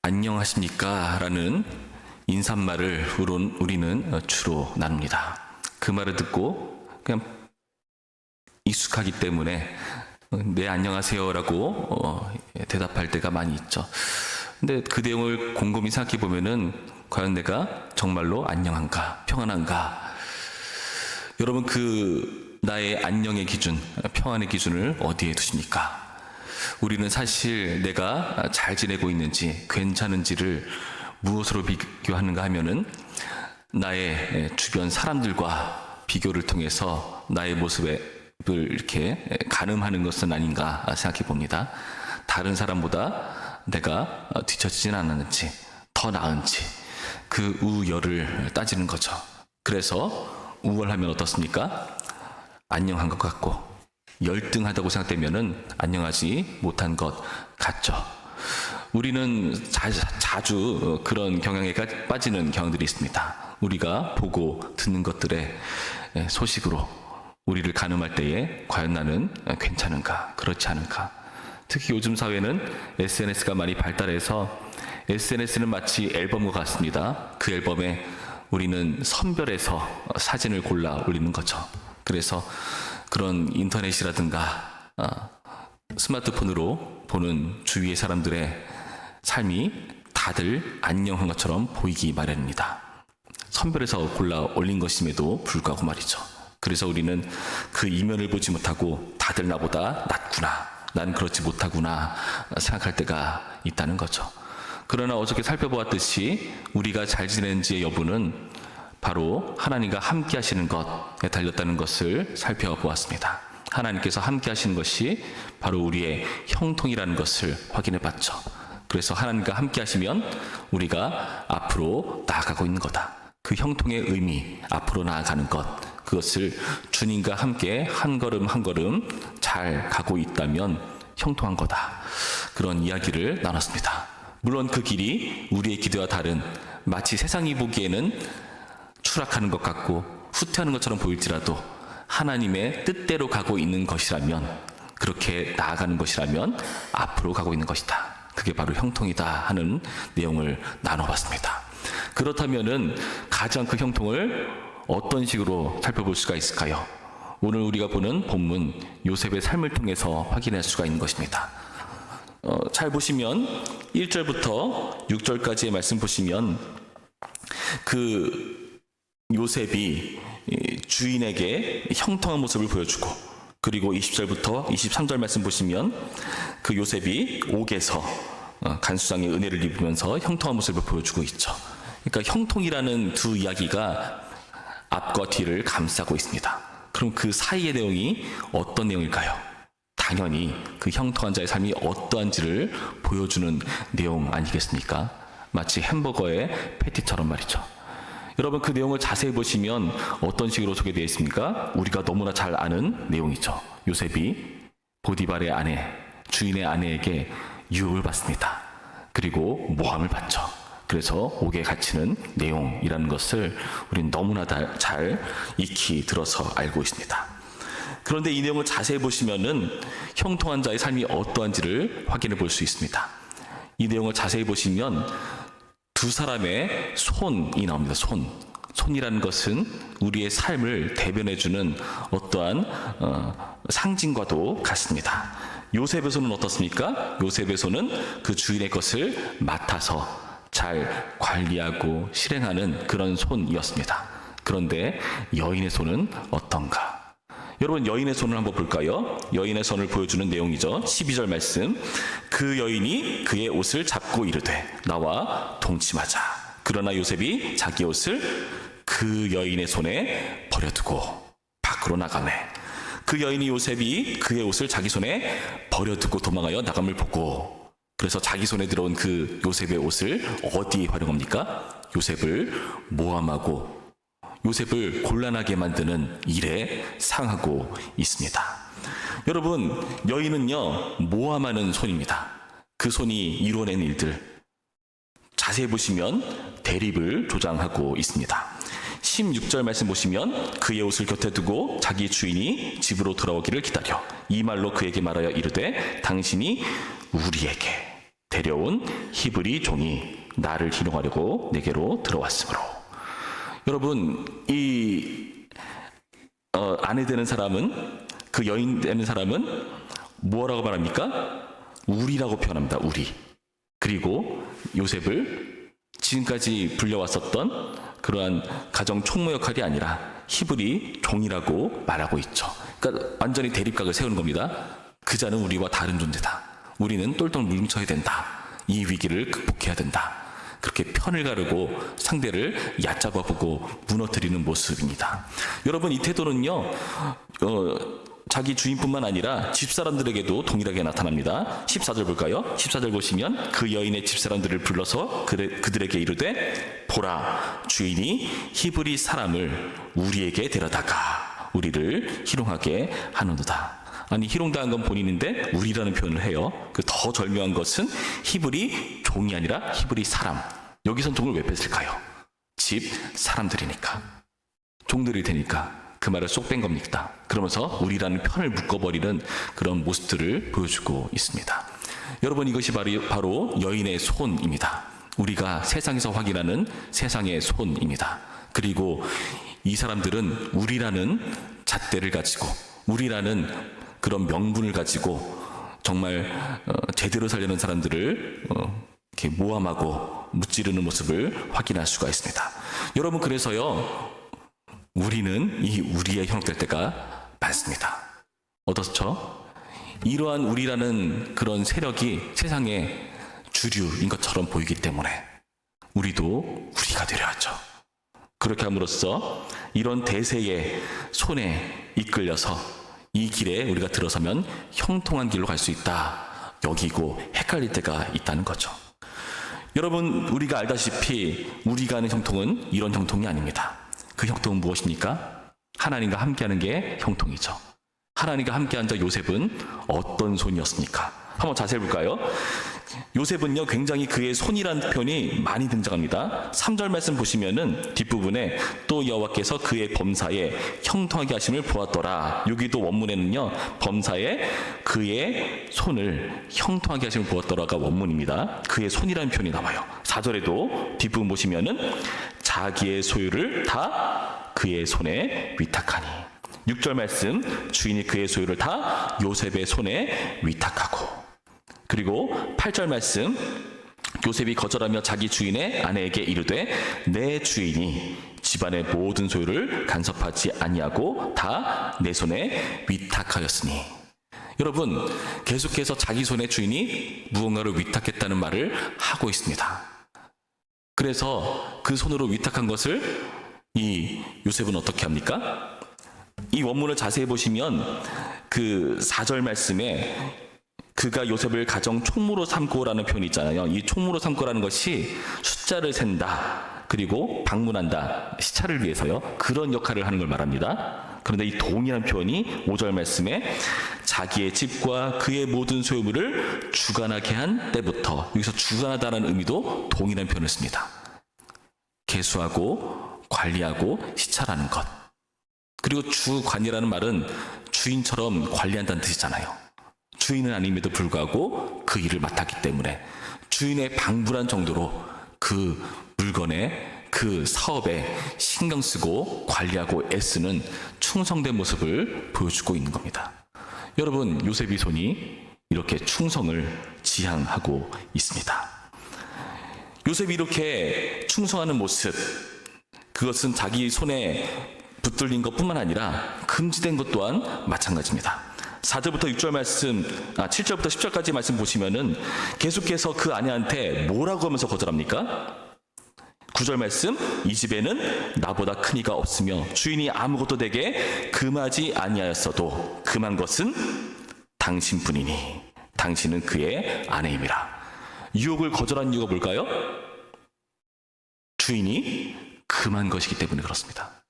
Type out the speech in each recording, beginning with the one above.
안녕하십니까? 라는 인사말을 우리는 주로 나눕니다. 그 말을 듣고 그냥 익숙하기 때문에 네, 안녕하세요라고 대답할 때가 많이 있죠. 근데 그 내용을 곰곰이 생각해 보면은 과연 내가 정말로 안녕한가, 평안한가? 여러분, 그 나의 안녕의 기준, 평안의 기준을 어디에 두십니까? 우리는 사실 내가 잘 지내고 있는지, 괜찮은지를 무엇으로 비교하는가 하면은 나의 주변 사람들과 비교를 통해서 나의 모습을 이렇게 가늠하는 것은 아닌가 생각해 봅니다. 다른 사람보다 내가 뒤처지진 않았는지, 더 나은지, 그 우열을 따지는 거죠. 그래서 우월하면 어떻습니까? 안녕한 것 같고, 열등하다고 생각되면은 안녕하지 못한 것 같죠. 우리는 자주 그런 경향에 빠지는 경향들이 있습니다. 우리가 보고 듣는 것들의 소식으로 우리를 가늠할 때에 과연 나는 괜찮은가, 그렇지 않은가. 특히 요즘 사회는 SNS가 많이 발달해서 SNS는 마치 앨범과 같습니다. 그 앨범에 우리는 선별해서 사진을 골라 올리는 거죠. 그래서 그런 인터넷이라든가 스마트폰으로 보는 주위의 사람들의 삶이 다들 안녕한 것처럼 보이기 마련입니다. 선별해서 골라 올린 것임에도 불구하고 말이죠. 그래서 우리는 그 이면을 보지 못하고 다들 나보다 낫구나, 난 그렇지 못하구나 생각할 때가 있다는 거죠. 그러나 어저께 살펴보았듯이 우리가 잘 지내는지의 여부는 바로 하나님과 함께 하시는 것에 달렸다는 것을 살펴보았습니다. 하나님께서 함께 하시는 것이 바로 우리의 형통이라는 것을 확인해 봤죠. 그래서 하나님과 함께 하시면 우리가 앞으로 나아가고 있는 거다. 그 형통의 의미, 앞으로 나아가는 것, 그것을 주님과 함께 한 걸음 한 걸음 잘 가고 있다면 형통한 거다. 그런 이야기를 나눴습니다. 물론 그 길이 우리의 기대와 다른, 마치 세상이 보기에는 추락하는 것 같고 후퇴하는 것처럼 보일지라도 하나님의 뜻대로 가고 있는 것이라면, 그렇게 나아가는 것이라면 앞으로 가고 있는 것이다. 그게 바로 형통이다 하는 내용을 나눠봤습니다. 그렇다면은 가장 그 형통을 어떤 식으로 살펴볼 수가 있을까요? 오늘 우리가 보는 본문 요셉의 삶을 통해서 확인할 수가 있는 것입니다. 잘 보시면 1절부터 6절까지의 말씀 보시면 그 요셉이 주인에게 형통한 모습을 보여주고, 그리고 20절부터 23절 말씀 보시면 그 요셉이 옥에서 간수장의 은혜를 입으면서 형통한 모습을 보여주고 있죠. 그러니까 형통이라는 두 이야기가 앞과 뒤를 감싸고 있습니다. 그럼 그 사이의 내용이 어떤 내용일까요? 당연히 그 형통한 자의 삶이 어떠한지를 보여주는 내용 아니겠습니까? 마치 햄버거의 패티처럼 말이죠. 여러분, 그 내용을 자세히 보시면 어떤 식으로 소개되어 있습니까? 우리가 너무나 잘 아는 내용이죠. 요셉이 보디발의 아내, 주인의 아내에게 유혹을 받습니다. 그리고 모함을 받죠. 그래서 옥에 갇히는 내용이라는 것을 우리는 너무나 잘 익히 들어서 알고 있습니다. 그런데 이 내용을 자세히 보시면은 형통한 자의 삶이 어떠한지를 확인해 볼 수 있습니다. 이 내용을 자세히 보시면 두 사람의 손이 나옵니다. 손이라는 것은 우리의 삶을 대변해주는 어떠한 상징과도 같습니다. 요셉의 손은 어떻습니까? 요셉의 손은 그 주인의 것을 맡아서 잘 관리하고 실행하는 그런 손이었습니다. 그런데 여인의 손은 어떤가? 여러분, 여인의 손을 한번 볼까요? 여인의 손을 보여주는 내용이죠. 12절 말씀. 그 여인이 그의 옷을 잡고 이르되 나와 동침하자. 그러나 요셉이 자기 옷을 그 여인의 손에 버려두고 밖으로 나가매. 그 여인이 요셉이 그의 옷을 자기 손에 버려두고 도망하여 나감을 보고, 그래서 자기 손에 들어온 그 요셉의 옷을 어디에 활용합니까? 요셉을 모함하고 요셉을 곤란하게 만드는 일에 사용하고 있습니다. 여러분, 여인은요, 모함하는 손입니다. 그 손이 이루어낸 일들 자세히 보시면 대립을 조장하고 있습니다. 16절 말씀 보시면 그의 옷을 곁에 두고 자기 주인이 집으로 돌아오기를 기다려 이 말로 그에게 말하여 이르되 당신이 우리에게 데려온 히브리 종이 나를 희롱하려고 내게로 들어왔으므로. 여러분, 이 아내 되는 사람은, 그 여인 되는 사람은 뭐라고 말합니까? 우리라고 표현합니다. 우리. 그리고 요셉을 지금까지 불려왔었던 그러한 가정 총무 역할이 아니라 히브리 종이라고 말하고 있죠. 그러니까 완전히 대립각을 세우는 겁니다. 그자는 우리와 다른 존재다. 우리는 똘똘 뭉쳐야 된다. 이 위기를 극복해야 된다. 그렇게 편을 가르고 상대를 얕잡아보고 무너뜨리는 모습입니다. 여러분, 이 태도는요, 자기 주인뿐만 아니라 집사람들에게도 동일하게 나타납니다. 14절 볼까요? 14절 보시면 그 여인의 집사람들을 불러서 그들에게 이르되 보라, 주인이 히브리 사람을 우리에게 데려다가 우리를 희롱하게 하는도다. 아니, 희롱당한 건 본인인데 우리라는 표현을 해요. 그 더 절묘한 것은 히브리 종이 아니라 히브리 사람. 여기선 종을 왜 뺐을까요? 집 사람들이니까, 종들이 되니까 그 말을 쏙 뺀 겁니다. 그러면서 우리라는 편을 묶어버리는 그런 모습들을 보여주고 있습니다. 여러분, 이것이 바로 여인의 손입니다. 우리가 세상에서 확인하는 세상의 손입니다. 그리고 이 사람들은 우리라는 잣대를 가지고, 우리라는 그런 명분을 가지고 정말 제대로 살려는 사람들을 이렇게 모함하고 무찌르는 모습을 확인할 수가 있습니다. 여러분, 그래서요, 우리는 이 우리에 현혹될 때가 많습니다. 어떻죠? 이러한 우리라는 그런 세력이 세상의 주류인 것처럼 보이기 때문에 우리도 우리가 되려 하죠. 그렇게 함으로써 이런 대세의 손에 이끌려서 이 길에 우리가 들어서면 형통한 길로 갈 수 있다, 여기고 헷갈릴 때가 있다는 거죠. 여러분, 우리가 알다시피 우리가 아는 형통은 이런 형통이 아닙니다. 그 형통은 무엇입니까? 하나님과 함께하는 게 형통이죠. 하나님과 함께한 자 요셉은 어떤 손이었습니까? 한번 자세히 볼까요? 요셉은요, 굉장히 그의 손이라는 표현이 많이 등장합니다. 3절 말씀 보시면은 뒷부분에 또 여호와께서 그의 범사에 형통하게 하심을 보았더라. 여기도 원문에는요, 범사에 그의 손을 형통하게 하심을 보았더라가 원문입니다. 그의 손이라는 표현이 나와요. 4절에도 뒷부분 보시면은 자기의 소유를 다 그의 손에 위탁하니. 6절 말씀, 주인이 그의 소유를 다 요셉의 손에 위탁하고. 그리고 8절 말씀, 요셉이 거절하며 자기 주인의 아내에게 이르되 내 주인이 집안의 모든 소유를 간섭하지 아니하고 다 내 손에 위탁하였으니. 여러분, 계속해서 자기 손에 주인이 무언가를 위탁했다는 말을 하고 있습니다. 그래서 그 손으로 위탁한 것을 이 요셉은 어떻게 합니까? 이 원문을 자세히 보시면 그 4절 말씀에 그가 요셉을 가정 총무로 삼고라는 표현이 있잖아요. 이 총무로 삼고라는 것이 숫자를 센다, 그리고 방문한다, 시차를 위해서요, 그런 역할을 하는 걸 말합니다. 그런데 이 동이라는 표현이 5절 말씀에 자기의 집과 그의 모든 소유물을 주관하게 한 때부터, 여기서 주관하다는 의미도 동이라는 표현을 씁니다. 계수하고 관리하고 시찰하는 것. 그리고 주관이라는 말은 주인처럼 관리한다는 뜻이잖아요. 주인은 아님에도 불구하고 그 일을 맡았기 때문에 주인의 방불한 정도로 그 물건에, 그 사업에 신경 쓰고 관리하고 애쓰는 충성된 모습을 보여주고 있는 겁니다. 여러분, 요셉의 손이 이렇게 충성을 지향하고 있습니다. 요셉이 이렇게 충성하는 모습, 그것은 자기 손에 붙들린 것뿐만 아니라 금지된 것 또한 마찬가지입니다. 4절부터 6절 말씀, 7절부터 10절까지 말씀 보시면은 계속해서 그 아내한테 뭐라고 하면서 거절합니까? 9절 말씀, 이 집에는 나보다 큰 이가 없으며 주인이 아무것도 내게 금하지 아니하였어도 금한 것은 당신뿐이니 당신은 그의 아내임이라. 유혹을 거절한 이유가 뭘까요? 주인이 금한 것이기 때문에 그렇습니다.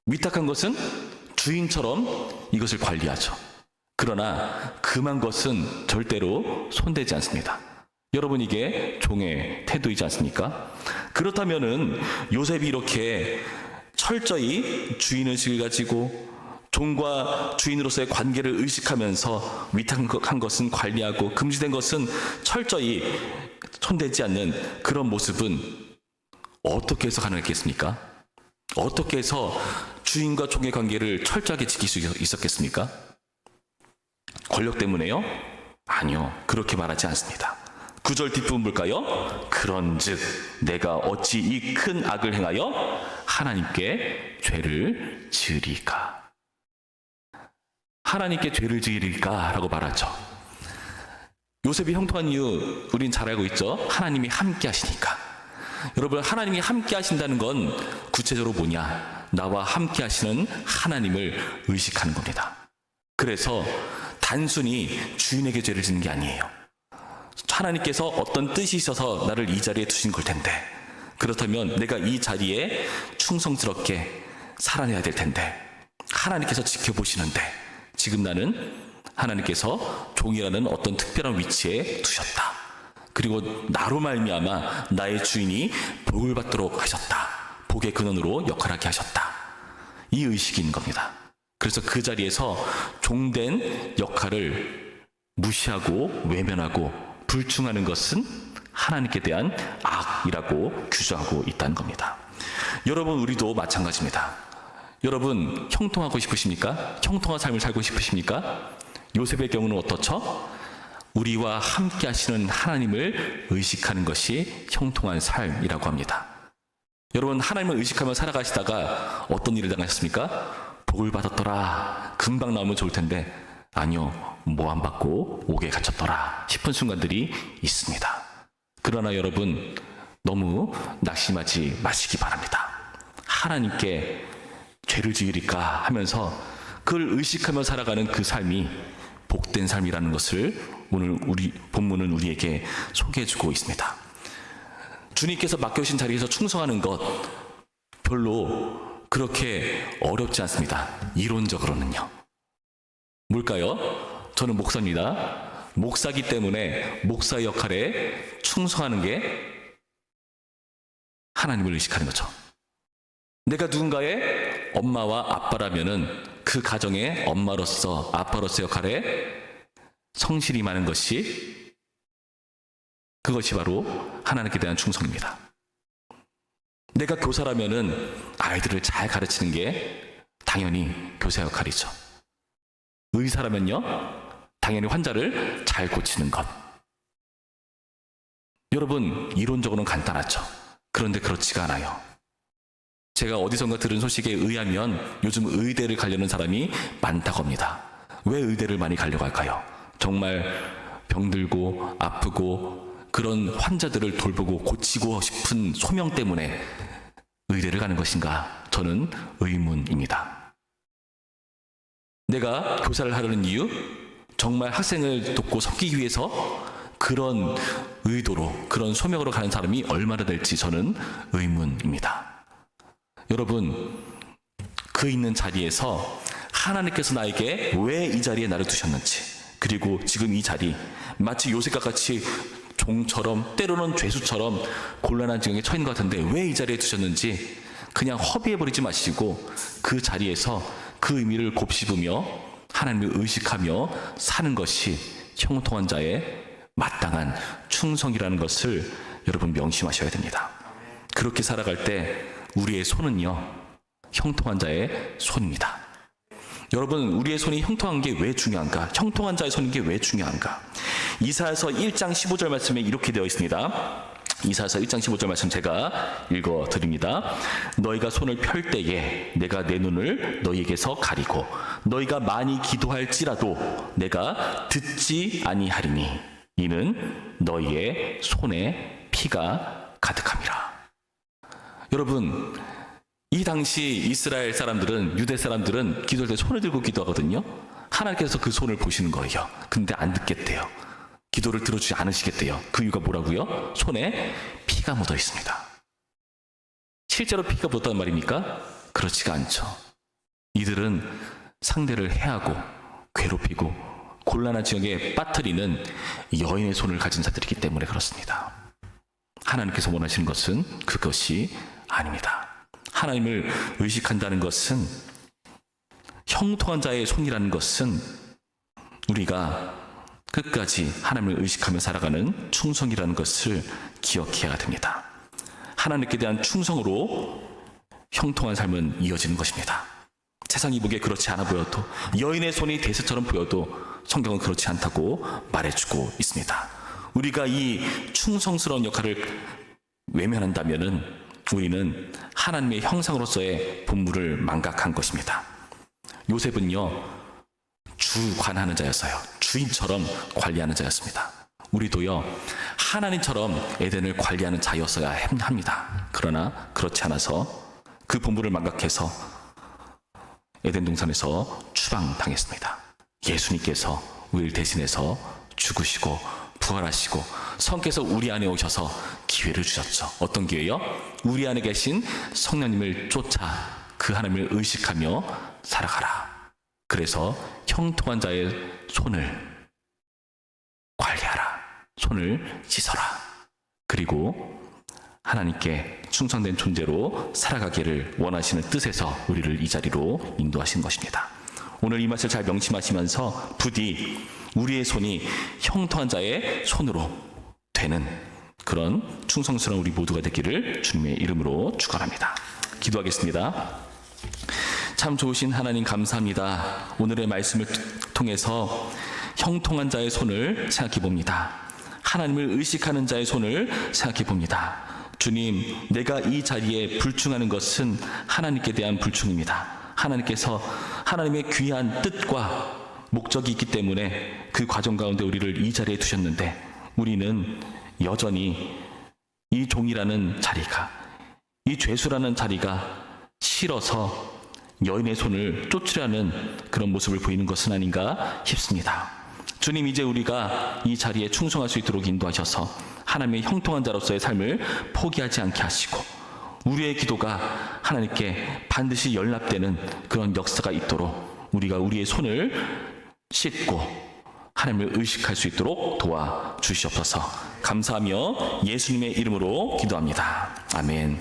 위탁한 것은 주인처럼 이것을 관리하죠. 그러나 금한 것은 절대로 손대지 않습니다. 여러분, 이게 종의 태도이지 않습니까? 그렇다면은 요셉이 이렇게 철저히 주인의식을 가지고 종과 주인으로서의 관계를 의식하면서 위탁한 것은 관리하고 금지된 것은 철저히 손대지 않는 그런 모습은 어떻게 해서 가능했겠습니까? 어떻게 해서 주인과 종의 관계를 철저하게 지킬 수 있었겠습니까? 권력 때문에요? 아니요. 그렇게 말하지 않습니다. 9절 뒷부분 볼까요? 그런즉 내가 어찌 이 큰 악을 행하여 하나님께 죄를 지으리까? 하나님께 죄를 지으리까? 라고 말하죠. 요셉이 형통한 이유 우린 잘 알고 있죠? 하나님이 함께 하시니까. 여러분, 하나님이 함께 하신다는 건 구체적으로 뭐냐? 나와 함께 하시는 하나님을 의식하는 겁니다. 그래서 단순히 주인에게 죄를 짓는 게 아니에요. 하나님께서 어떤 뜻이 있어서 나를 이 자리에 두신 걸 텐데, 그렇다면 내가 이 자리에 충성스럽게 살아내야 될 텐데, 하나님께서 지켜보시는데 지금 나는 하나님께서 종이라는 어떤 특별한 위치에 두셨다. 그리고 나로 말미암아 나의 주인이 복을 받도록 하셨다. 복의 근원으로 역할하게 하셨다. 이 의식이 있는 겁니다. 그래서 그 자리에서 종된 역할을 무시하고 외면하고 불충하는 것은 하나님께 대한 악이라고 규정하고 있다는 겁니다. 여러분, 우리도 마찬가지입니다. 여러분, 형통하고 싶으십니까? 형통한 삶을 살고 싶으십니까? 요셉의 경우는 어떻죠? 우리와 함께 하시는 하나님을 의식하는 것이 형통한 삶이라고 합니다. 여러분, 하나님을 의식하며 살아가시다가 어떤 일을 당하셨습니까? 복을 받았더라. 금방 나오면 좋을 텐데 아니요, 모함 받고 옥에 갇혔더라 싶은 순간들이 있습니다. 그러나 여러분, 너무 낙심하지 마시기 바랍니다. 하나님께 죄를 지으리까 하면서 그걸 의식하며 살아가는 그 삶이 복된 삶이라는 것을 오늘 우리 본문은 우리에게 소개해주고 있습니다. 주님께서 맡겨주신 자리에서 충성하는 것 별로 그렇게 어렵지 않습니다. 이론적으로는요. 뭘까요? 저는 목사입니다. 목사기 때문에 목사의 역할에 충성하는 게 하나님을 의식하는 거죠. 내가 누군가의 엄마와 아빠라면은 그 가정의 엄마로서 아빠로서 역할에 성실히 임하는 것이 그것이 바로 하나님께 대한 충성입니다. 내가 교사라면은 아이들을 잘 가르치는 게 당연히 교사 역할이죠. 의사라면요, 당연히 환자를 잘 고치는 것. 여러분, 이론적으로는 간단하죠. 그런데 그렇지가 않아요. 제가 어디선가 들은 소식에 의하면 요즘 의대를 가려는 사람이 많다고 합니다. 왜 의대를 많이 가려고 할까요? 정말 병들고 아프고 그런 환자들을 돌보고 고치고 싶은 소명 때문에 의대를 가는 것인가? 저는 의문입니다. 내가 교사를 하려는 이유? 정말 학생을 돕고 섬기기 위해서 그런 의도로, 그런 소명으로 가는 사람이 얼마나 될지 저는 의문입니다. 여러분, 그 있는 자리에서 하나님께서 나에게 왜 이 자리에 나를 두셨는지, 그리고 지금 이 자리, 마치 요셉과 같이 종처럼 때로는 죄수처럼 곤란한 지경에 처인 것 같은데 왜 이 자리에 두셨는지 그냥 허비해버리지 마시고 그 자리에서 그 의미를 곱씹으며 하나님을 의식하며 사는 것이 형통한 자의 마땅한 충성이라는 것을 여러분 명심하셔야 됩니다. 그렇게 살아갈 때 우리의 손은요, 형통한 자의 손입니다. 여러분, 우리의 손이 형통한 게 왜 중요한가? 형통한 자의 손인 게 왜 중요한가? 이사야서 1장 15절 말씀에 이렇게 되어 있습니다. 이사야서 1장 15절 말씀 제가 읽어드립니다. 너희가 손을 펼 때에 내가 내 눈을 너희에게서 가리고 너희가 많이 기도할지라도 내가 듣지 아니하리니 이는 너희의 손에 피가 가득함이라. 여러분, 이 당시 이스라엘 사람들은, 유대 사람들은 기도할 때 손을 들고 기도하거든요. 하나님께서 그 손을 보시는 거예요. 근데 안 듣겠대요. 기도를 들어주지 않으시겠대요. 그 이유가 뭐라고요? 손에 피가 묻어 있습니다. 실제로 피가 묻었단 말입니까? 그렇지가 않죠. 이들은 상대를 해하고 괴롭히고 곤란한 지역에 빠뜨리는 여인의 손을 가진 자들이기 때문에 그렇습니다. 하나님께서 원하시는 것은 그것이 아닙니다. 하나님을 의식한다는 것은 형통한 자의 손이라는 것은 우리가 끝까지 하나님을 의식하며 살아가는 충성이라는 것을 기억해야 됩니다. 하나님께 대한 충성으로 형통한 삶은 이어지는 것입니다. 세상이 보기에 그렇지 않아 보여도, 여인의 손이 대수처럼 보여도 성경은 그렇지 않다고 말해주고 있습니다. 우리가 이 충성스러운 역할을 외면한다면 우리는 하나님의 형상으로서의 본물을 망각한 것입니다. 요셉은요, 주관하는 자였어요. 주인처럼 관리하는 자였습니다. 우리도요, 하나님처럼 에덴을 관리하는 자였어야 합니다. 그러나 그렇지 않아서 그 본분을 망각해서 에덴 동산에서 추방당했습니다. 예수님께서 우리를 대신해서 죽으시고 부활하시고 성께서 우리 안에 오셔서 기회를 주셨죠. 어떤 기회요? 우리 안에 계신 성령님을 쫓아 그 하나님을 의식하며 살아가라. 그래서 형통한 자의 손을 관리하라. 손을 씻어라. 그리고 하나님께 충성된 존재로 살아가기를 원하시는 뜻에서 우리를 이 자리로 인도하신 것입니다. 오늘 이 말씀을 잘 명심하시면서 부디 우리의 손이 형통한 자의 손으로 되는 그런 충성스러운 우리 모두가 되기를 주님의 이름으로 축원합니다. 기도하겠습니다. 참 좋으신 하나님 감사합니다. 오늘의 말씀을 통해서 형통한 자의 손을 생각해 봅니다. 하나님을 의식하는 자의 손을 생각해 봅니다. 주님, 내가 이 자리에 불충하는 것은 하나님께 대한 불충입니다. 하나님께서 하나님의 귀한 뜻과 목적이 있기 때문에 그 과정 가운데 우리를 이 자리에 두셨는데 우리는 여전히 이 종이라는 자리가, 이 죄수라는 자리가 싫어서 여인의 손을 쫓으려는 그런 모습을 보이는 것은 아닌가 싶습니다. 주님, 이제 우리가 이 자리에 충성할 수 있도록 인도하셔서 하나님의 형통한 자로서의 삶을 포기하지 않게 하시고 우리의 기도가 하나님께 반드시 연락되는 그런 역사가 있도록 우리가 우리의 손을 씻고 하나님을 의식할 수 있도록 도와주시옵소서. 감사하며 예수님의 이름으로 기도합니다. 아멘.